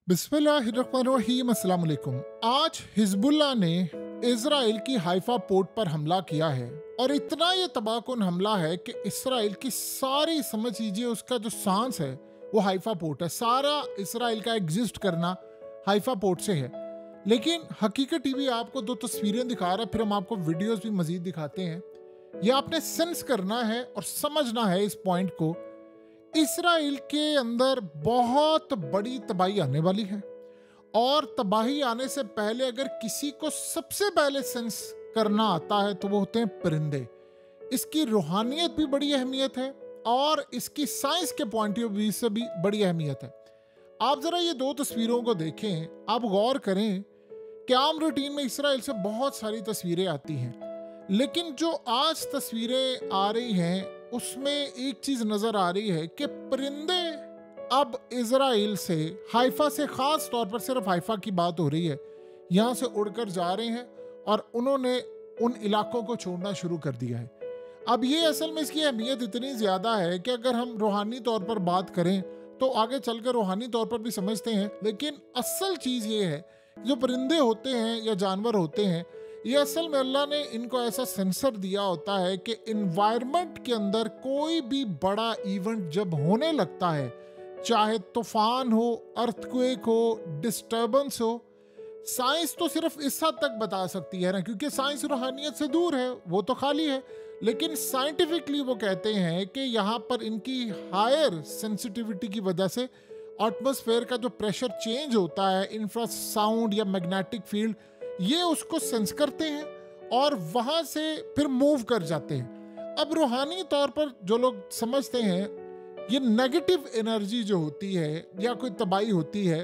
बिस्मिल्लाहिर्रहमानिर्रहीम, अस्सलाम वालेकुम। आज हिजबुल्लाह ने इजराइल की हाइफा पोर्ट पर हमला किया है और इतना ये तबाहकुन हमला है कि इसराइल की सारी, समझ लीजिए, उसका जो सांस है वो हाइफा पोर्ट है। सारा इसराइल का एग्जिस्ट करना हाइफा पोर्ट से है। लेकिन हकीकत टीवी आपको दो तस्वीरें दिखा रहा है, फिर हम आपको वीडियोस भी मजीद दिखाते हैं। ये आपने सेंस करना है और समझना है इस पॉइंट को। इसराइल के अंदर बहुत बड़ी तबाही आने वाली है और तबाही आने से पहले अगर किसी को सबसे पहले सेंस करना आता है तो वो होते हैं परिंदे। इसकी रूहानियत भी बड़ी अहमियत है और इसकी साइंस के पॉइंट ऑफ व्यू से भी बड़ी अहमियत है। आप जरा ये दो तस्वीरों को देखें, आप गौर करें कि आम रूटीन में इसराइल से बहुत सारी तस्वीरें आती हैं, लेकिन जो आज तस्वीरें आ रही हैं उसमें एक चीज नजर आ रही है कि परिंदे अब इजराइल से, हाइफा से, खास तौर पर सिर्फ हाइफा की बात हो रही है, यहाँ से उड़कर जा रहे हैं और उन्होंने उन इलाकों को छोड़ना शुरू कर दिया है। अब ये असल में इसकी अहमियत इतनी ज़्यादा है कि अगर हम रूहानी तौर पर बात करें तो आगे चलकर रूहानी तौर पर भी समझते हैं, लेकिन असल चीज़ ये है जो परिंदे होते हैं या जानवर होते हैं, ये असल में अल्लाह ने इनको ऐसा सेंसर दिया होता है कि इन्वायरमेंट के अंदर कोई भी बड़ा इवेंट जब होने लगता है, चाहे तूफान हो, अर्थक्वेक हो, डिस्टर्बेंस हो, साइंस तो सिर्फ इस हद तक बता सकती है ना, क्योंकि साइंस रूहानियत से दूर है, वो तो खाली है। लेकिन साइंटिफिकली वो कहते हैं कि यहाँ पर इनकी हायर सेंसिटिविटी की वजह से एटमॉस्फेयर का जो प्रेशर चेंज होता है, इंफ्रासाउंड या मैग्नेटिक फील्ड, ये उसको सेंस करते हैं और वहां से फिर मूव कर जाते हैं। अब रूहानी तौर पर जो लोग समझते हैं, ये नेगेटिव एनर्जी जो होती है या कोई तबाही होती है,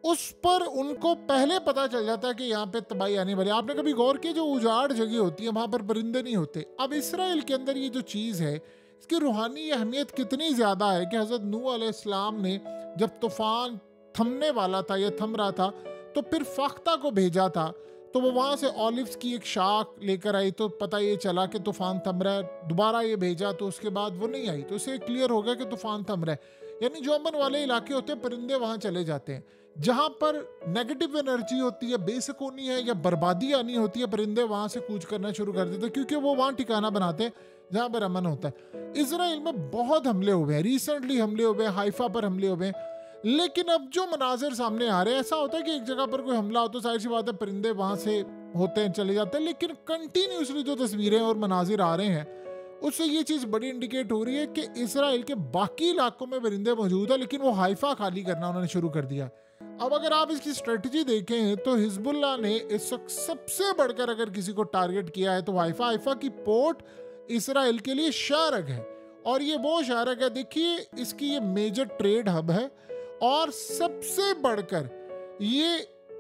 उस पर उनको पहले पता चल जाता है कि यहाँ पे तबाही आने वाली है। आपने कभी गौर किया, जो उजाड़ जगह होती है वहां पर परिंदे नहीं होते। अब इसराइल के अंदर ये जो चीज़ है, इसकी रूहानी अहमियत कितनी ज़्यादा है कि हज़रत नूह अलैहिस्सलाम ने जब तूफान थमने वाला था या थम रहा था तो फिर फख्ता को भेजा था, तो वो वहाँ से ऑलिव्स की एक शाख लेकर आई, तो पता ये चला कि तूफान थम रहा है। दोबारा ये भेजा तो उसके बाद वो नहीं आई, तो इससे क्लियर हो गया कि तूफान थम रहा है। यानी जो अमन वाले इलाके होते हैं, परिंदे वहाँ चले जाते हैं। जहाँ पर नेगेटिव एनर्जी होती है, बेसुकूनी है या बर्बादी आनी होती है, परिंदे वहाँ से कूच करना शुरू कर देते हैं, क्योंकि वो वहाँ ठिकाना बनाते हैं जहाँ पर अमन होता है। इसराइल में बहुत हमले हुए हैं, रिसेंटली हमले हुए हैं, हाइफा पर हमले हुए हैं। लेकिन अब जो मनाजिर सामने आ रहे हैं, ऐसा होता है कि एक जगह पर कोई हमला हो तो जाहिर सी बात है परिंदे वहां से होते हैं, चले जाते हैं। लेकिन कंटिन्यूसली जो तस्वीरें और मनाजिर आ रहे हैं, उससे ये चीज़ बड़ी इंडिकेट हो रही है कि इसराइल के बाकी इलाकों में परिंदे मौजूद है, लेकिन वो हाइफा खाली करना उन्होंने शुरू कर दिया। अब अगर आप इसकी स्ट्रेटजी देखें तो हिजबुल्लाह ने इस वक्त सबसे बढ़कर अगर किसी को टारगेट किया है तो हाइफा की पोर्ट इसराइल के लिए शारग है, और ये वो शारग है, देखिए इसकी ये मेजर ट्रेड हब है। और सबसे बढ़कर ये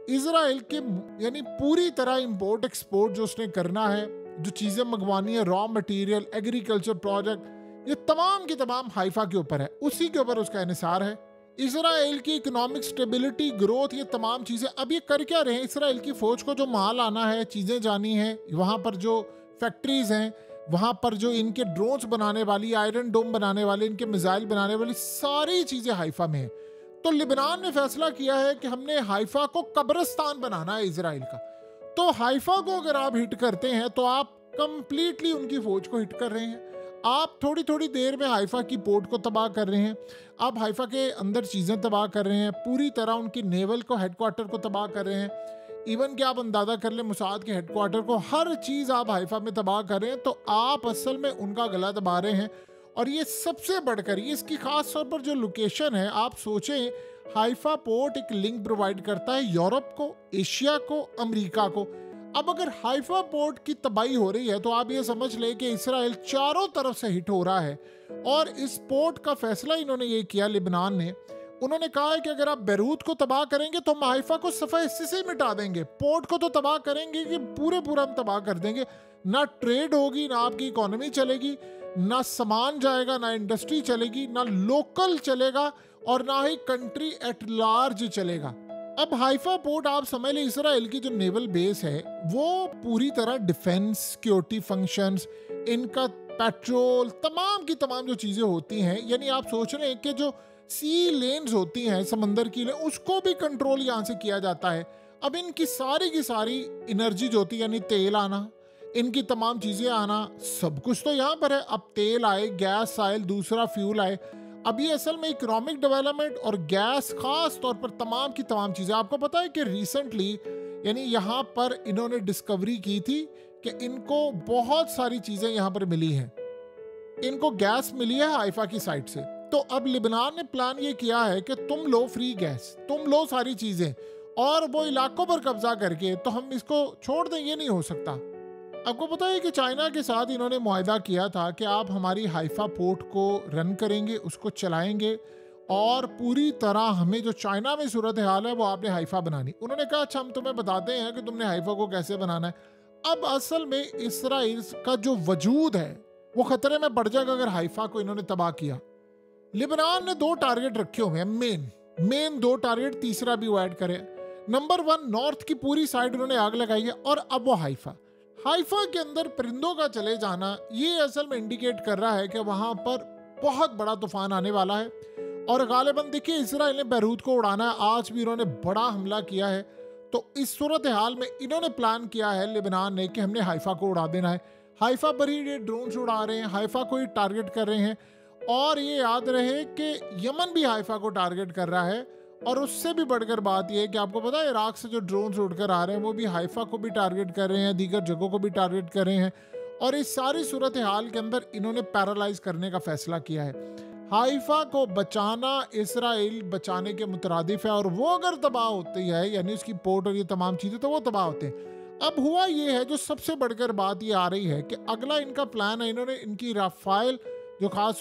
इजराइल के, यानी पूरी तरह इंपोर्ट एक्सपोर्ट जो उसने करना है, जो चीज़ें मंगवानी है, रॉ मटेरियल, एग्रीकल्चर प्रोजेक्ट, ये तमाम की तमाम हाइफा के ऊपर है, उसी के ऊपर उसका इन्हिसार है। इजराइल की इकोनॉमिक स्टेबिलिटी, ग्रोथ, ये तमाम चीज़ें अब ये कर क्या रहे हैं। इसराइल की फौज को जो माल आना है, चीज़ें जानी है, वहाँ पर जो फैक्ट्रीज हैं, वहाँ पर जो इनके ड्रोन्स बनाने वाली, आयरन डोम बनाने वाले, इनके मिसाइल बनाने वाली सारी चीज़ें हाइफा में है। तो लिबनान ने फैसला किया है कि हमने हाइफा को कब्रिस्तान बनाना है इजराइल का। तो हाइफा को अगर आप हिट करते हैं तो आप कंप्लीटली उनकी फौज को हिट कर रहे हैं। आप थोड़ी थोड़ी देर में हाइफा की पोर्ट को तबाह कर रहे हैं, आप हाइफा के अंदर चीज़ें तबाह कर रहे हैं, पूरी तरह उनकी नेवल को, हेडक्वार्टर को तबाह कर रहे हैं। इवन कि आप अंदाज़ा कर लें मुसाद के हेडक्वार्टर को, हर चीज़ आप हाइफा में तबाह कर रहे हैं, तो आप असल में उनका गला दबा रहे हैं। और ये सबसे बढ़कर, ये इसकी खास तौर पर जो लोकेशन है, आप सोचें हाइफा पोर्ट एक लिंक प्रोवाइड करता है यूरोप को, एशिया को, अमेरिका को। अब अगर हाइफा पोर्ट की तबाही हो रही है तो आप ये समझ लें कि इसराइल चारों तरफ से हिट हो रहा है। और इस पोर्ट का फैसला इन्होंने ये किया, लिबनान ने, उन्होंने कहा है कि अगर आप बैरूत को तबाह करेंगे तो हम हाइफा को सफाई हिस्से से ही मिटा देंगे, पोर्ट को तो तबाह करेंगे कि पूरा हम तबाह कर देंगे। ना ट्रेड होगी, ना आपकी इकोनॉमी चलेगी, ना सामान जाएगा, ना इंडस्ट्री चलेगी, ना लोकल चलेगा, और ना ही कंट्री एट लार्ज चलेगा। अब हाइफा पोर्ट आप समझ लें, इसराइल की जो नेवल बेस है वो पूरी तरह डिफेंस, सिक्योरिटी फंक्शंस, इनका पेट्रोल, तमाम की तमाम जो चीज़ें होती हैं, यानी आप सोच रहे हैं कि जो सी लेन्स होती हैं, समंदर की लेन, उसको भी कंट्रोल यहाँ से किया जाता है। अब इनकी सारी की सारी एनर्जी जो होती है, यानी तेल आना, इनकी तमाम चीज़ें आना, सब कुछ तो यहाँ पर है। अब तेल आए, गैस आए, दूसरा फ्यूल आए। अब ये असल में इकोनॉमिक डेवलपमेंट और गैस खास तौर पर तमाम की तमाम चीज़ें, आपको पता है कि रिसेंटली यानी यहाँ पर इन्होंने डिस्कवरी की थी कि इनको बहुत सारी चीज़ें यहाँ पर मिली हैं। इनको गैस मिली है हाइफा की साइड से। तो अब लिबनान ने प्लान ये किया है कि तुम लो फ्री गैस, तुम लो सारी चीज़ें, और वो इलाकों पर कब्जा करके तो हम इसको छोड़ दें, ये नहीं हो सकता। आपको पता है कि चाइना के साथ इन्होंने मुआहदा किया था कि आप हमारी हाइफा पोर्ट को रन करेंगे, उसको चलाएंगे, और पूरी तरह हमें जो चाइना में सूरत हाल है वो आपने हाइफा बनानी। उन्होंने कहा अच्छा हम तुम्हें बताते हैं कि तुमने हाइफा को कैसे बनाना है। अब असल में इसराइल का जो वजूद है वो खतरे में पड़ जाएगा अगर हाइफा को इन्होंने तबाह किया। लिबनान ने 2 टारगेट रखे हुए हैं, मेन 2 टारगेट, तीसरा भी वो ऐड करे। नंबर 1, नॉर्थ की पूरी साइड उन्होंने आग लगाई है, और अब वो हाइफा के अंदर परिंदों का चले जाना ये असल में इंडिकेट कर रहा है कि वहां पर बहुत बड़ा तूफान आने वाला है। और गालिबन देखिए इसराइल ने बैरूत को उड़ाना है, आज भी इन्होंने बड़ा हमला किया है। तो इस सूरत हाल में इन्होंने प्लान किया है लिबनान ने कि हमने हाइफा को उड़ा देना है। हाइफा पर ही ये ड्रोन उड़ा रहे हैं, हाइफा को ही टारगेट कर रहे हैं। और ये याद रहे कि यमन भी हाइफा को टारगेट कर रहा है। और उससे भी बढ़कर बात यह है कि आपको पता है इराक से जो ड्रोन उड़कर आ रहे हैं वो भी हाइफा को भी टारगेट कर रहे हैं, दीगर जगहों को भी टारगेट कर रहे हैं। और इस सारी सूरत हाल के अंदर इन्होंने पैरालाइज करने का फैसला किया है। हाइफा को बचाना इसराइल बचाने के मुतरादिफ है, और वो अगर तबाह होती है यानी उसकी पोर्ट और ये तमाम चीज़ें, तो वो तबाह होते हैं। अब हुआ ये है, जो सबसे बढ़कर बात ये आ रही है कि अगला इनका प्लान है, इन्होंने इनकी राफेल जो खास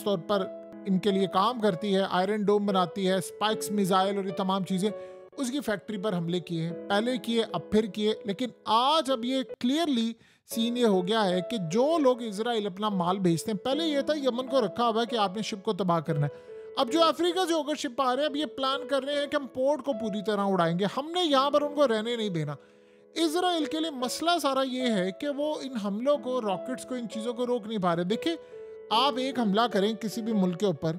तौर पर इनके लिए काम करती है, आयरन डोम बनाती है, स्पाइक्स मिसाइल और ये तमाम चीज़ें, उसकी फैक्ट्री पर हमले किए हैं। पहले किए, अब फिर किए। लेकिन आज अब ये क्लियरली सीन ये हो गया है कि जो लोग इजराइल अपना माल भेजते हैं, पहले ये था यमन को रखा हुआ है कि आपने शिप को तबाह करना है। अब जो अफ्रीका से होकर शिप आ रहे हैं, अब ये प्लान कर रहे हैं कि हम पोर्ट को पूरी तरह उड़ाएंगे, हमने यहाँ पर उनको रहने नहीं देना। इजराइल के लिए मसला सारा ये है कि वो इन हमलों को, रॉकेट्स को, इन चीज़ों को रोक नहीं पा रहे। देखिए आप एक हमला करें किसी भी मुल्क के ऊपर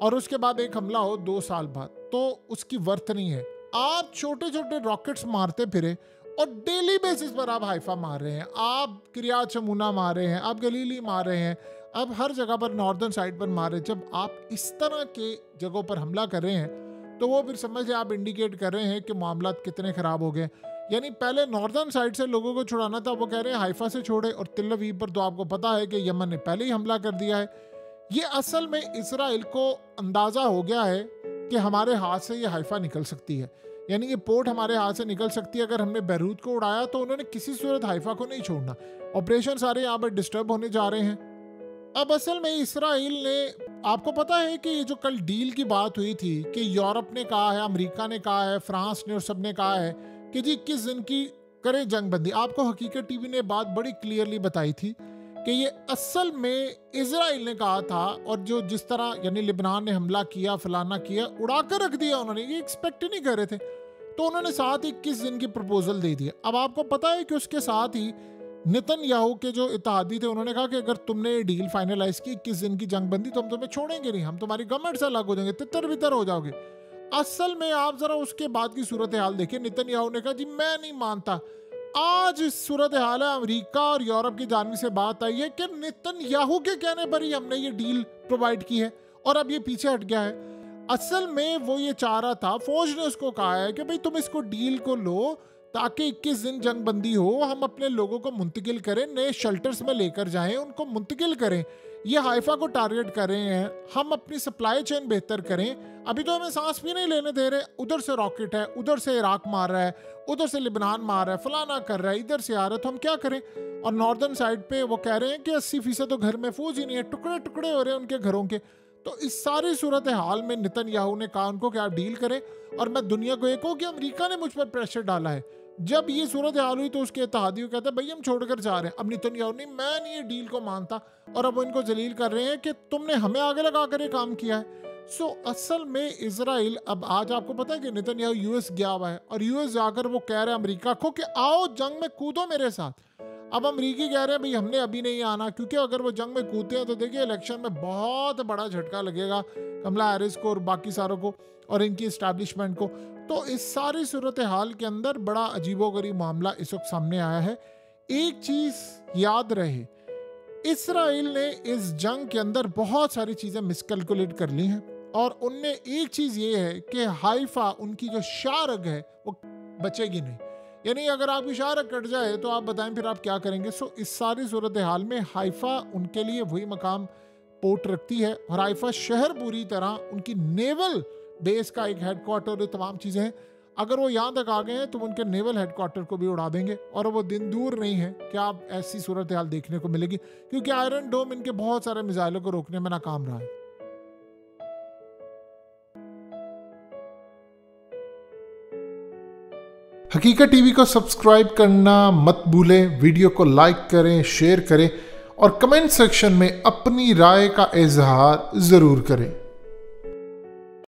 और उसके बाद एक हमला हो 2 साल बाद, तो उसकी वर्थ नहीं है। आप छोटे छोटे रॉकेट्स मारते फिरे और डेली बेसिस पर आप हाइफा मार रहे हैं, आप किरियात शमूना मार रहे हैं, आप गलीली मार रहे हैं, अब हर जगह पर नॉर्दर्न साइड पर मार रहे हैं। जब आप इस तरह के जगहों पर हमला कर रहे हैं तो वो फिर समझ आप इंडिकेट कर रहे हैं कि मामला कितने ख़राब हो गए। यानी पहले नॉर्दर्न साइड से लोगों को छुड़ाना था, वो कह रहे हैं हाइफा से छोड़े, और तिल अवीव पर तो आपको पता है कि यमन ने पहले ही हमला कर दिया है। ये असल में इसराइल को अंदाज़ा हो गया है कि हमारे हाथ से ये हाइफा निकल सकती है, यानी ये पोर्ट हमारे हाथ से निकल सकती है। अगर हमने बैरूत को उड़ाया तो उन्होंने किसी सूरत हाइफा को नहीं छोड़ना। ऑपरेशन सारे यहाँ पर डिस्टर्ब होने जा रहे हैं। अब असल में इसराइल ने, आपको पता है कि ये जो कल डील की बात हुई थी कि यूरोप ने कहा है, अमेरिका ने कहा है, फ्रांस ने और सब ने कहा है कि जी 21 दिन की करें जंगबंदी। आपको हकीकत टीवी ने बात बड़ी क्लियरली बताई थी कि ये असल में इजराइल ने कहा था, और जो जिस तरह यानी लिबनान ने हमला किया, फलाना किया, उड़ा कर रख दिया उन्होंने, ये एक्सपेक्ट ही नहीं कर रहे थे, तो उन्होंने साथ ही 21 दिन की प्रपोजल दे दिया। अब आपको पता है कि उसके साथ ही नेतन्याहू के जो इत्तेहादी थे उन्होंने कहा कि अगर तुमने डील फाइनलाइज की 21 दिन की जंगबंदी, तो हम तुम्हें छोड़ेंगे नहीं, हम तुम्हारी गवर्नमेंट से अलग हो जाएंगे, तितर बितर हो जाओगे। असल में आप जरा उसके बाद की सूरत हाल देखिए। नेतन्याहू ने कहा जी मैं नहीं मानता। आज सूरत हाल है, अमेरिका और यूरोप की जानिब से बात आई है कि नेतन्याहू के कहने पर ही हमने ये डील प्रोवाइड की है, और अब ये पीछे हट गया है। असल में वो ये चाह रहा था, फौज ने उसको कहा है कि भाई तुम इसको डील को लो ताकि 21 दिन जंगबंदी हो, हम अपने लोगों को मुंतकिल करें, नए शेल्टर्स में लेकर जाएं, उनको मुंतकिल करें। ये हाइफा को टारगेट कर रहे हैं, हम अपनी सप्लाई चेन बेहतर करें। अभी तो हमें सांस भी नहीं लेने दे रहे, उधर से रॉकेट है, उधर से इराक मार रहा है, उधर से लिबनान मार रहा है, फलाना कर रहा है, इधर से आ रहा है, तो हम क्या करें। और नॉर्दर्न साइड पे वो कह रहे हैं कि 80% तो घर महफूज ही नहीं है, टुकड़े टुकड़े हो रहे हैं उनके घरों के। तो इस सारी सूरत हाल में नेतन्याहू ने कहा उनको कि आप डील करें, और मैं दुनिया को ये कहूँ कि अमेरिका ने मुझ पर प्रेशर डाला है। जब ये सूरत हाल हुई तो उसके इत्तेहादियों कहते हैं भाई हम छोड़कर जा रहे हैं। अब नेतन्याहू नहीं, मैं नहीं ये डील को मानता, और अब वो इनको जलील कर रहे हैं कि तुमने हमें आगे लगा कर ये काम किया है। सो असल में इजराइल, अब आज आपको पता है कि नेतन्याहू यूएस गया हुआ है, और यूएस जाकर वो कह रहे हैं अमेरिका को कि आओ जंग में कूदो मेरे साथ। अब अमरीकी कह रहे हैं भाई हमने अभी नहीं आना, क्योंकि अगर वो जंग में कूदते हैं तो देखिए इलेक्शन में बहुत बड़ा झटका लगेगा कमला हैरिस को और बाकी सारों को और इनकी इस्टेब्लिशमेंट को। तो इस सारी सूरत हाल के अंदर बड़ा अजीबोगरीब मामला इस वक्त सामने आया है। एक चीज याद रहे, इसराइल ने इस जंग के अंदर बहुत सारी चीजें मिसकैलकुलेट कर ली हैं और उनने एक चीज ये है कि हाइफा उनकी जो शारग है वो बचेगी नहीं। यानी अगर आपकी शारग कट जाए तो आप बताएं फिर आप क्या करेंगे। सो इस सारी सूरत हाल में हाइफा उनके लिए वही मकाम पोर्ट रखती है और हाइफा शहर पूरी तरह उनकी नेवल बेस का एक हेडक्वार्टर और तमाम चीज़ें हैं। अगर वो यहाँ तक आ गए हैं तो उनके नेवल हेडक्वार्टर को भी उड़ा देंगे और वो दिन दूर नहीं है कि आप ऐसी सूरत हाल देखने को मिलेगी, क्योंकि आयरन डोम इनके बहुत सारे मिसाइलों को रोकने में नाकाम रहा है। हकीकत टीवी को सब्सक्राइब करना मत भूलें, वीडियो को लाइक करें, शेयर करें और कमेंट सेक्शन में अपनी राय का इजहार ज़रूर करें।